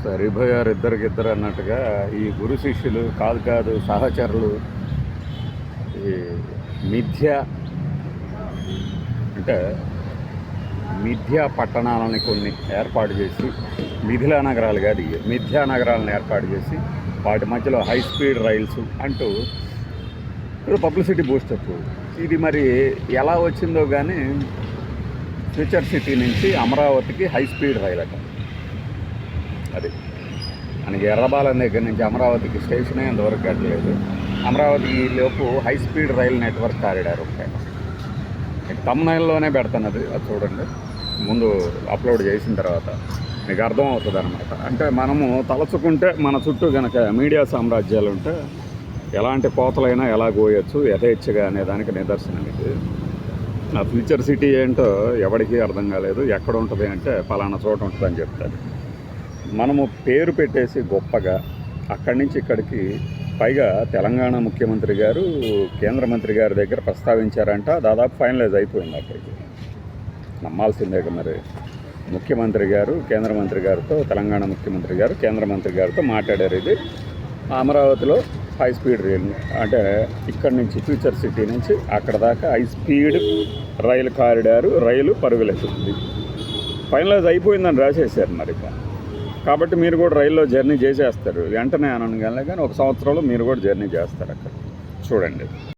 సరిపోయారు ఇద్దరికిద్దరు అన్నట్టుగా ఈ గురు శిష్యులు కాదు సహచరులు ఈ మిథ్య అంటే మిథ్యా పట్టణాలని కొన్ని ఏర్పాటు చేసి మిథిలా నగరాలు కాదు మిథ్యా నగరాలను ఏర్పాటు చేసి వాటి మధ్యలో హై స్పీడ్ రైల్స్ అంటూ ఇప్పుడు పబ్లిసిటీ బూస్టప్. ఇది మరి ఎలా వచ్చిందో కానీ ఫ్యూచర్ సిటీ నుంచి అమరావతికి హై స్పీడ్ రైల్ అట. అది మనకి ఎర్రబాలెం దగ్గర నుంచి అమరావతికి స్టేషనే అంతవరకు కట్టలేదు. అమరావతికి లోపు high speed rail network corridor ఉంటాయి. తమ్నైల్లోనే పెడుతున్నది, అది చూడండి. ముందు అప్లోడ్ చేసిన తర్వాత మీకు అర్థమవుతుంది అనమాట. అంటే మనము తలచుకుంటే మన చుట్టూ కనుక మీడియా సామ్రాజ్యాలు ఉంటే ఎలాంటి కోతలైనా ఎలా గోయొచ్చు యథేచ్ఛగా అనే దానికి నిదర్శనం ఇది. ఆ ఫ్యూచర్ సిటీ ఏంటో ఎవరికీ అర్థం కాలేదు. ఎక్కడ ఉంటుంది అంటే పలానా చోట ఉంటుందని చెప్తారు. మనము పేరు పెట్టేసి గొప్పగా అక్కడి నుంచి ఇక్కడికి పైగా తెలంగాణ ముఖ్యమంత్రి గారు కేంద్ర మంత్రి గారి దగ్గర ప్రస్తావించారంట. దాదాపు ఫైనలైజ్ అయిపోయింది. అక్కడికి నమ్మాల్సిందే. మరి ముఖ్యమంత్రి గారు కేంద్ర మంత్రి గారితో, తెలంగాణ ముఖ్యమంత్రి గారు కేంద్ర మంత్రి గారితో మాట్లాడారు. ఇది అమరావతిలో హై స్పీడ్ రైలు అంటే ఇక్కడి నుంచి ఫ్యూచర్ సిటీ నుంచి అక్కడ దాకా హై స్పీడ్ రైలు కారిడారు, రైలు పరుగులెత్తుతుంది. ఫైనలైజ్ అయిపోయిందని రాసేసారు. మరి కాబట్టి మీరు కూడా రైల్లో జర్నీ చేసేస్తారు. వెంటనే అనగానే కానీ 1 సంవత్సరంలో మీరు కూడా జర్నీ చేస్తారు. అక్కడ చూడండి.